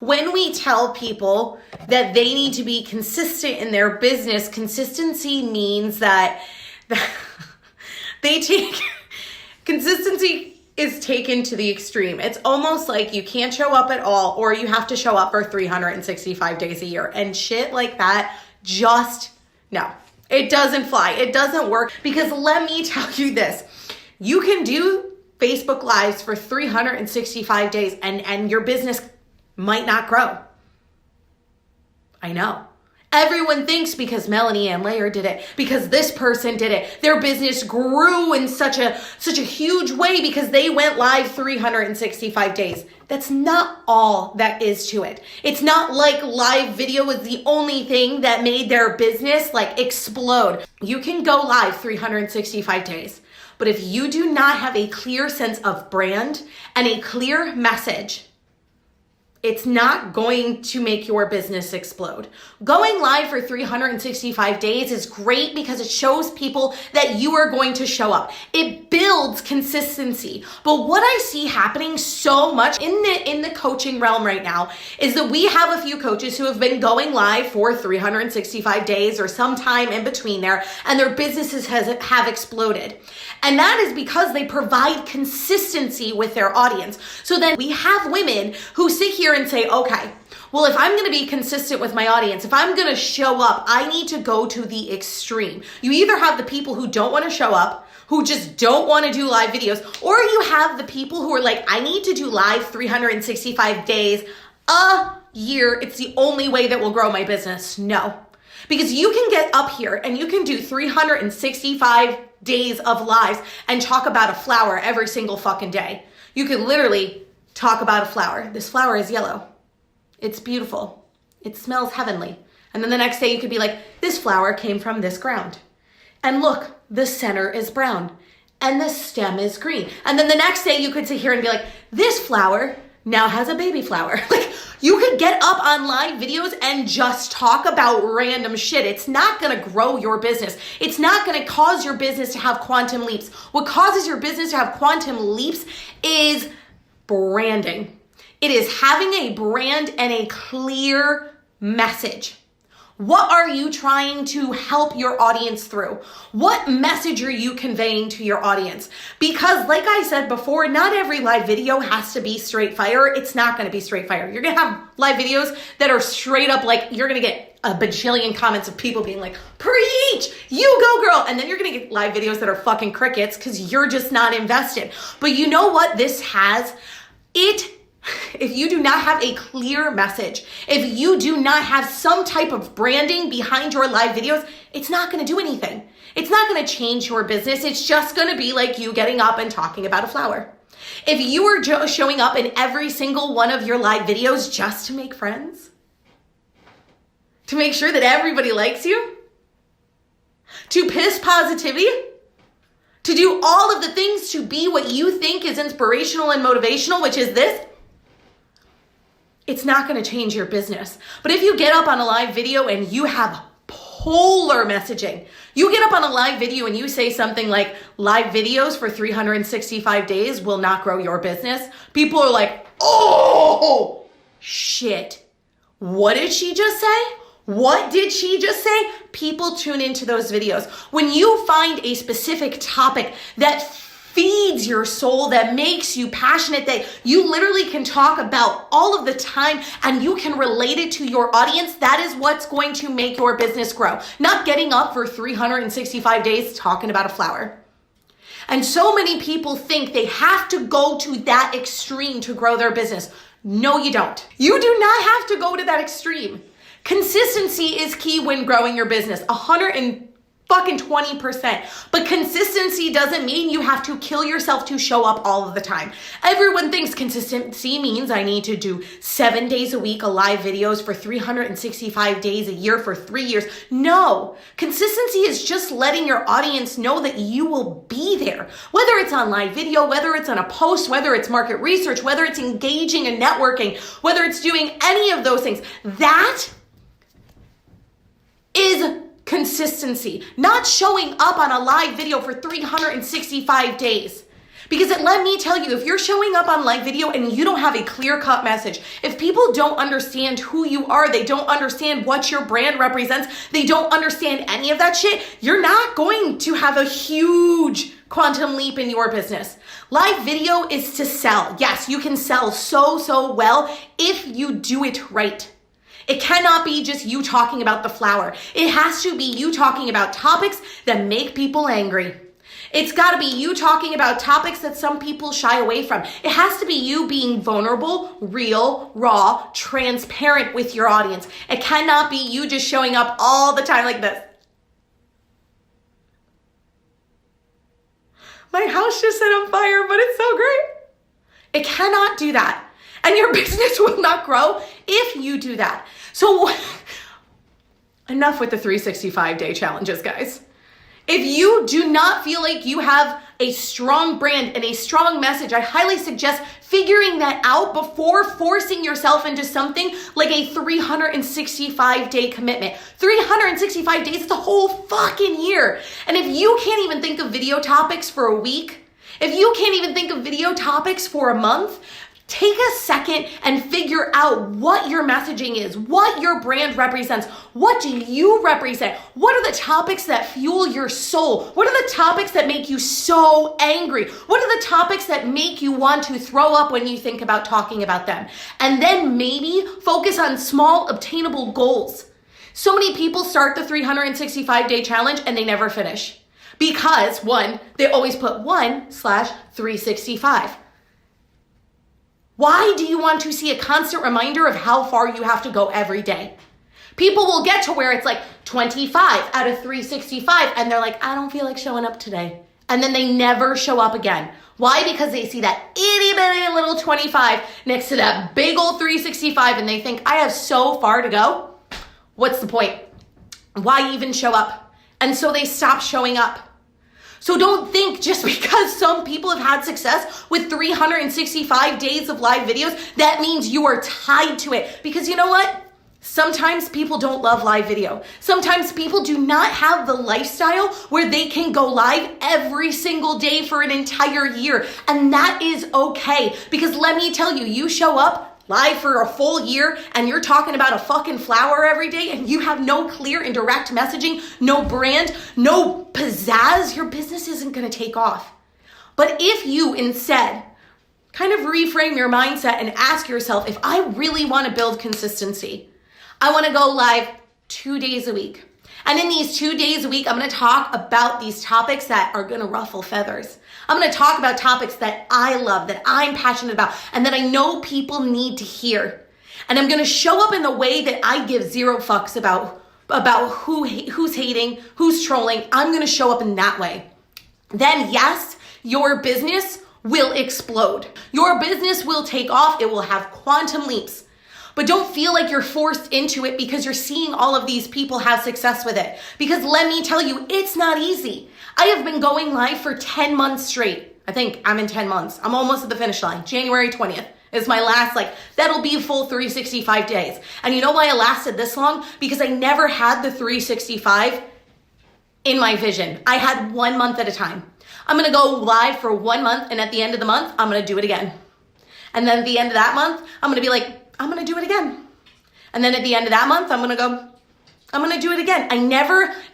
When we tell people that they need to be consistent in their business, consistency means that consistency is taken to the extreme. It's almost like you can't show up at all, or you have to show up for 365 days a year. And shit like that, no, it doesn't fly. It doesn't work, because let me tell you this. You can do Facebook Lives for 365 days and your business might not grow. I know. Everyone thinks because Melanie Ann Layer did it, because this person did it, their business grew in such a huge way because they went live 365 days. That's not all that is to it. It's not like live video was the only thing that made their business explode. You can go live 365 days, but if you do not have a clear sense of brand and a clear message, it's not going to make your business explode. Going live for 365 days is great because it shows people that you are going to show up. It builds consistency. But what I see happening so much in the coaching realm right now is that we have a few coaches who have been going live for 365 days or some time in between there, and their businesses have exploded. And that is because they provide consistency with their audience. So then we have women who sit here and say, okay, well, if I'm going to be consistent with my audience, if I'm going to show up, I need to go to the extreme. You either have the people who don't want to show up, who just don't want to do live videos, or you have the people who are like, I need to do live 365 days a year. It's the only way that will grow my business. No, because you can get up here and you can do 365 days of lives and talk about a flower every single fucking day. You can literally talk about a flower. This flower is yellow. It's beautiful. It smells heavenly. And then the next day you could be like, this flower came from this ground. And look, the center is brown and the stem is green. And then the next day you could sit here and be like, this flower now has a baby flower. You could get up on live videos and just talk about random shit. It's not going to grow your business. It's not going to cause your business to have quantum leaps. What causes your business to have quantum leaps is branding. It is having a brand and a clear message. What are you trying to help your audience through? What message are you conveying to your audience? Because like I said before, not every live video has to be straight fire. It's not going to be straight fire. You're going to have live videos that are straight up you're going to get a bajillion comments of people being like, preach, you go girl. And then you're going to get live videos that are fucking crickets because you're just not invested. But you know what this has? If you do not have a clear message, if you do not have some type of branding behind your live videos, it's not going to do anything. It's not going to change your business. It's just going to be like you getting up and talking about a flower. If you are showing up in every single one of your live videos just to make friends, to make sure that everybody likes you, to piss positivity, to do all of the things to be what you think is inspirational and motivational, which is this, it's not going to change your business. But if you get up on a live video and you have polar messaging, you get up on a live video and you say something like, live videos for 365 days will not grow your business. People are like, oh, shit. What did she just say? What did she just say? People tune into those videos. When you find a specific topic that feeds your soul, that makes you passionate, that you literally can talk about all of the time and you can relate it to your audience, that is what's going to make your business grow. Not getting up for 365 days talking about a flower. And so many people think they have to go to that extreme to grow their business. No, you don't. You do not have to go to that extreme. Consistency is key when growing your business. 120%. But consistency doesn't mean you have to kill yourself to show up all of the time. Everyone thinks consistency means I need to do 7 days a week of live videos for 365 days a year for 3 years. No, consistency is just letting your audience know that you will be there. Whether it's on live video, whether it's on a post, whether it's market research, whether it's engaging and networking, whether it's doing any of those things, that is consistency, not showing up on a live video for 365 days. Because let me tell you, if you're showing up on live video and you don't have a clear-cut message, if people don't understand who you are, they don't understand what your brand represents, they don't understand any of that shit, you're not going to have a huge quantum leap in your business. Live video is to sell. Yes, you can sell so well if you do it right. It cannot be just you talking about the flower. It has to be you talking about topics that make people angry. It's got to be you talking about topics that some people shy away from. It has to be you being vulnerable, real, raw, transparent with your audience. It cannot be you just showing up all the time like this. My house just set on fire, but it's so great. It cannot do that. And your business will not grow if you do that. So enough with the 365-day challenges, guys. If you do not feel like you have a strong brand and a strong message, I highly suggest figuring that out before forcing yourself into something like a 365-day commitment. 365 days, it's a whole fucking year. And if you can't even think of video topics for a week, if you can't even think of video topics for a month, take a second and figure out what your messaging is, what your brand represents. What do you represent? What are the topics that fuel your soul? What are the topics that make you so angry? What are the topics that make you want to throw up when you think about talking about them? And then maybe focus on small, obtainable goals. So many people start the 365-day challenge and they never finish. Because, one, they always put 1/365. Why do you want to see a constant reminder of how far you have to go every day? People will get to where it's like 25 out of 365 and they're like, I don't feel like showing up today. And then they never show up again. Why? Because they see that itty bitty little 25 next to that big old 365 and they think, I have so far to go. What's the point? Why even show up? And so they stop showing up. So don't think just because some people have had success with 365 days of live videos, that means you are tied to it. Because you know what? Sometimes people don't love live video. Sometimes people do not have the lifestyle where they can go live every single day for an entire year. And that is okay. Because let me tell you, you show up live for a full year and you're talking about a fucking flower every day and you have no clear and direct messaging, no brand, no pizzazz, your business isn't going to take off. But if you instead kind of reframe your mindset and ask yourself, if I really want to build consistency, I want to go live 2 days a week. And in these 2 days a week, I'm going to talk about these topics that are going to ruffle feathers. I'm going to talk about topics that I love, that I'm passionate about, and that I know people need to hear. And I'm going to show up in the way that I give zero fucks about who's hating, who's trolling. I'm going to show up in that way. Then yes, your business will explode. Your business will take off. It will have quantum leaps. But don't feel like you're forced into it because you're seeing all of these people have success with it. Because let me tell you, it's not easy. I have been going live for 10 months straight. I think I'm in 10 months. I'm almost at the finish line. January 20th is my last, that'll be a full 365 days. And you know why I lasted this long? Because I never had the 365 in my vision. I had 1 month at a time. I'm going to go live for 1 month. And at the end of the month, I'm going to do it again. And then at the end of that month, I'm going to be like, I'm going to do it again. And then at the end of that month, I'm going to do it again. I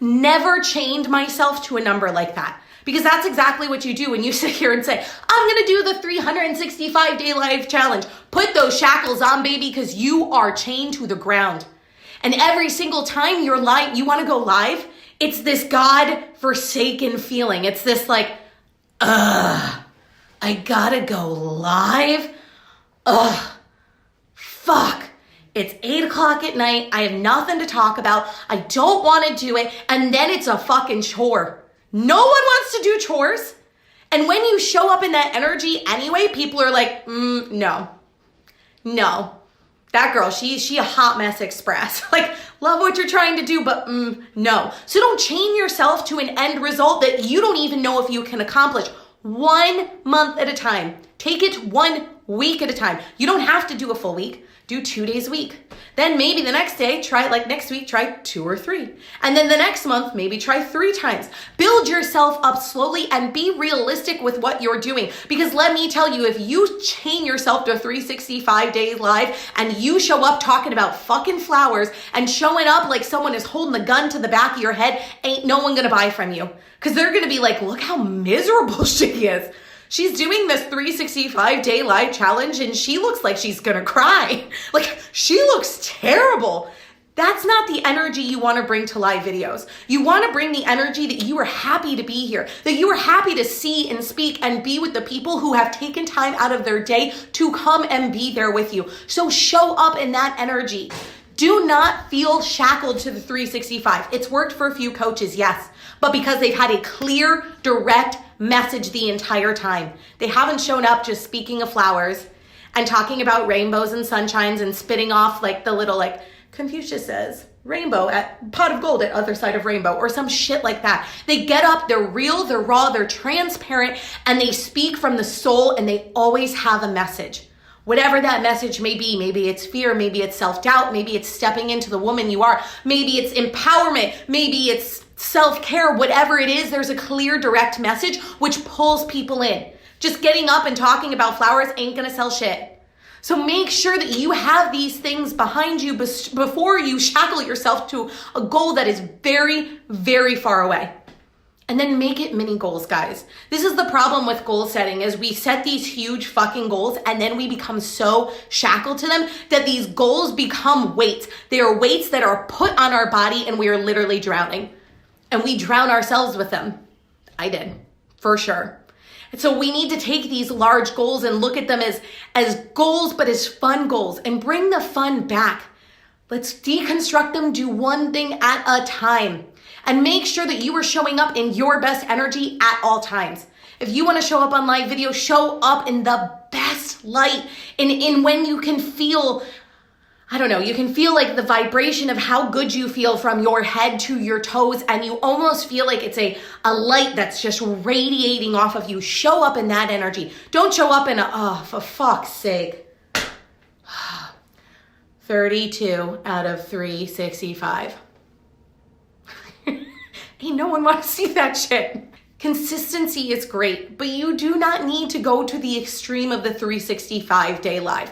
never chained myself to a number like that. Because that's exactly what you do when you sit here and say, I'm going to do the 365-day live challenge. Put those shackles on, baby, because you are chained to the ground. And every single time you're live, you want to go live, it's this God-forsaken feeling. It's this I gotta go live? Fuck. It's 8 o'clock at night. I have nothing to talk about. I don't want to do it. And then it's a fucking chore. No one wants to do chores. And when you show up in that energy anyway, people are like, no. That girl, she a hot mess express. Love what you're trying to do, but no. So don't chain yourself to an end result that you don't even know if you can accomplish. 1 month at a time. Take it 1 week at a time. You don't have to do a full week. Do 2 days a week. Then maybe the next day, next week, try 2 or 3. And then the next month, maybe try 3 times. Build yourself up slowly and be realistic with what you're doing. Because let me tell you, if you chain yourself to 365 days live and you show up talking about fucking flowers and showing up like someone is holding the gun to the back of your head, ain't no one gonna buy from you. Because they're gonna be like, look how miserable she is. She's doing this 365 day live challenge and she looks like she's gonna cry. Like, she looks terrible. That's not the energy you want to bring to live videos. You want to bring the energy that you are happy to be here, that you are happy to see and speak and be with the people who have taken time out of their day to come and be there with you. So show up in that energy. Do not feel shackled to the 365. It's worked for a few coaches, yes, but because they've had a clear, direct message the entire time. They haven't shown up just speaking of flowers and talking about rainbows and sunshines and spitting off like the little, like Confucius says, rainbow at pot of gold at other side of rainbow or some shit like that. They get up, they're real, they're raw, they're transparent, and they speak from the soul, and they always have a message. Whatever that message may be, maybe it's fear, maybe it's self-doubt, maybe it's stepping into the woman you are, maybe it's empowerment, maybe it's self-care, whatever it is, there's a clear, direct message which pulls people in. Just getting up and talking about flowers ain't gonna sell shit. So make sure that you have these things behind you before you shackle yourself to a goal that is very, very far away. And then make it mini goals, guys. This is the problem with goal setting, is we set these huge fucking goals and then we become so shackled to them that these goals become weights. They are weights that are put on our body and we are literally drowning. And we drown ourselves with them. I did, for sure. And so we need to take these large goals and look at them as goals, but as fun goals, and bring the fun back. Let's deconstruct them, do one thing at a time, and make sure that you are showing up in your best energy at all times. If you want to show up on live video, show up in the best light, in when you can feel, I don't know, you can feel like the vibration of how good you feel from your head to your toes, and you almost feel like it's a light that's just radiating off of you. Show up in that energy. Don't show up in oh, for fuck's sake. 32 out of 365. Ain't no one want to see that shit. Consistency is great, but you do not need to go to the extreme of the 365 day live.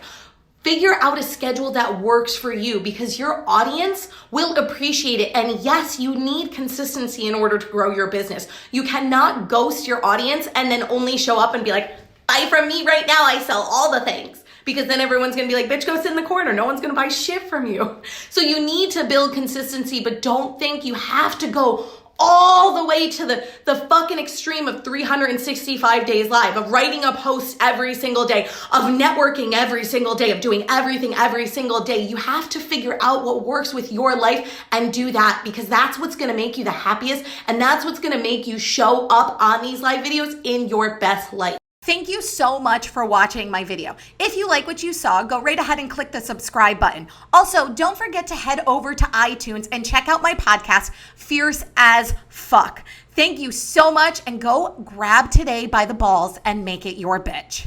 Figure out a schedule that works for you, because your audience will appreciate it. And yes, you need consistency in order to grow your business. You cannot ghost your audience and then only show up and be like, buy from me right now, I sell all the things. Because then everyone's gonna be like, bitch, go sit in the corner. No one's gonna buy shit from you. So you need to build consistency, but don't think you have to go all the way to the fucking extreme of 365 days live, of writing a post every single day, of networking every single day, of doing everything every single day. You have to figure out what works with your life and do that, because that's what's gonna make you the happiest, and that's what's gonna make you show up on these live videos in your best light. Thank you so much for watching my video. If you like what you saw, go right ahead and click the subscribe button. Also, don't forget to head over to iTunes and check out my podcast, Fierce as Fuck. Thank you so much, and go grab today by the balls and make it your bitch.